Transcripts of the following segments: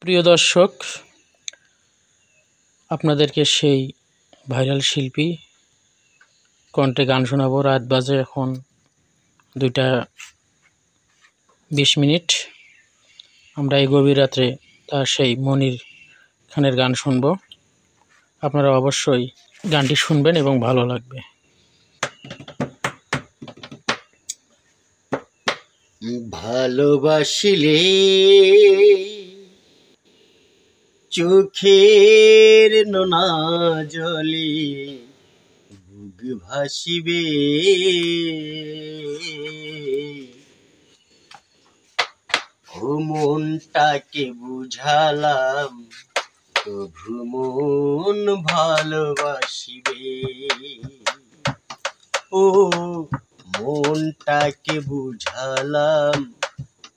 প্রিয় দর্শক, আপনাদেরকে সেই ভাইরাল শিল্পী কণ্ঠে গান শোনাবো। রাত বাজে এখন 2:20। আমরা এই গভীর রাত্রে তার সেই মনির খানের গান শুনব। আপনারা অবশ্যই গানটি শুনবেন এবং ভালো লাগবে। ভালোবাসিলে চোখের নোনা জলে বুক ভাসিবে, ও মনটাকে বুঝালাম তবু মন ভালোবাসিবে। ও মনটাকে বুঝালাম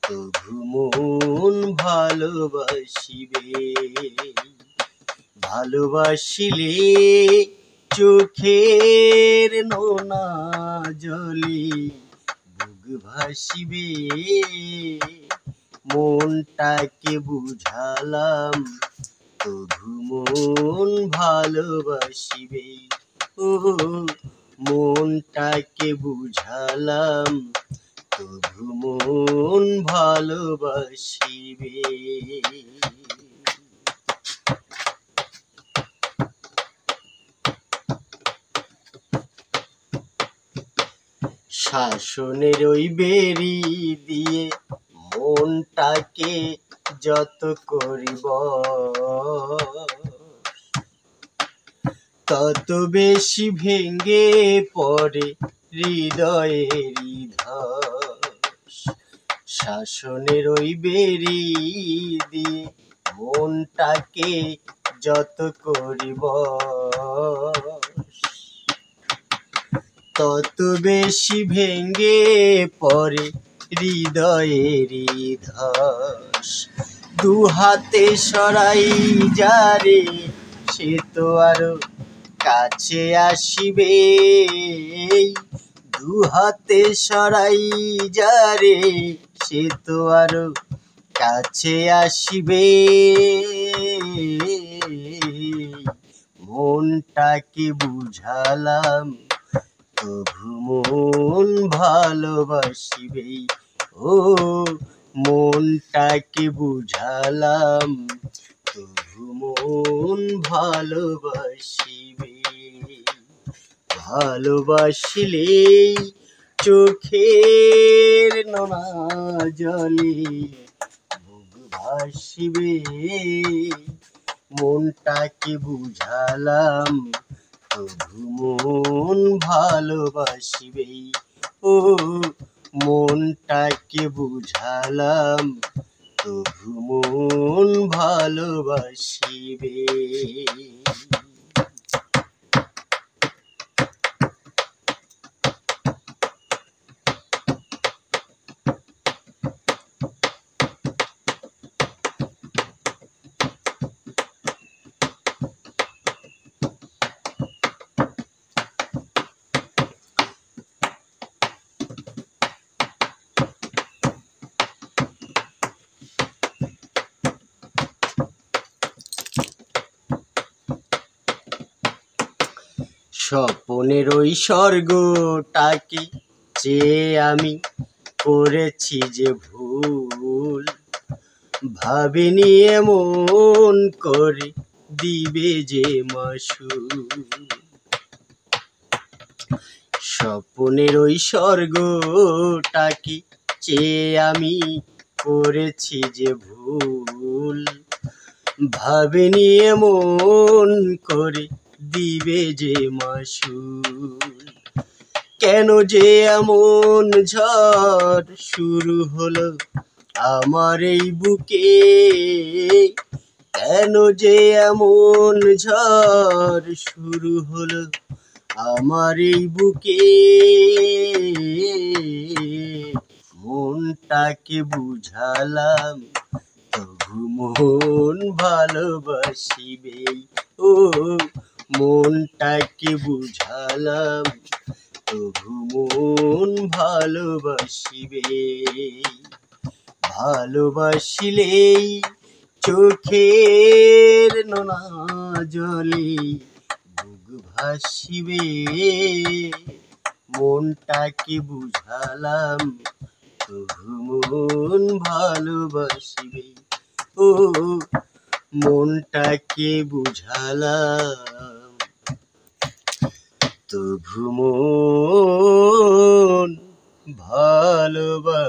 তবু মন ভালোবাসিবে। ভালোবাসিলে চোখের নোনা জলে বুক ভাসিবে, মনটাকে বুঝালাম তবু মন ভালোবাসিবে। ও মনটাকে বুঝালাম তবু মন ভালোবাসিবে। শাসনের ওই বেরি দিয়ে মনটাকে যত করিব তত বেশি ভেঙে পড়ে হৃদয়ের ধস। শাসনের ওই বেরি দিয়ে মনটাকে যত করিব তত বেশি ভেঙে পড়ে হৃদয়ের ধস। দু হাতে সরাই যারে সে তো আরো কাছে আসিবে, দু হাতে সরাই যারে সে তো আরো কাছে আসিবে। মনটাকে বুঝালাম তবু মন ভালোবাসিবে। ও মনটাকে বুঝালাম তবু মন ভালোবাসিবে। ভালোবাসিলে চোখের নোনা জলে বুক ভাসিবে, মনটাকে বুঝালাম তবু মন ভালোবাসিবে। ও মনটাকে বুঝালাম তবু মন ভালোবাসিবে। স্বপ্নের ওই স্বর্গটাকে চেয়ে আমি করেছি যে ভুল, ভাবিনি এমন করে দিবে যে মাসুল। স্বপ্নের ওই স্বর্গটাকে চেয়ে আমি করেছি যে ভুল, ভাবিনি এমন করে দিবে যে মাসুল। কেন যে এমন ঝড় শুরু হলো আমার এই বুকে, কেন যে এমন ঝড় শুরু হলো আমার এই বুকে। মনটাকে বুঝালাম তবু মন ভালোবাসিবে। ও মনটাকে বুঝালাম তবু মন ভালোবাসিবে। ভালোবাসিলেই চোখের নোনা জলে বুক ভাসিবে, মনটাকে বুঝালাম তবু মন ভালোবাসিবে। ও মনটাকে বুঝালাম তবু মন ভালোবাসিবে।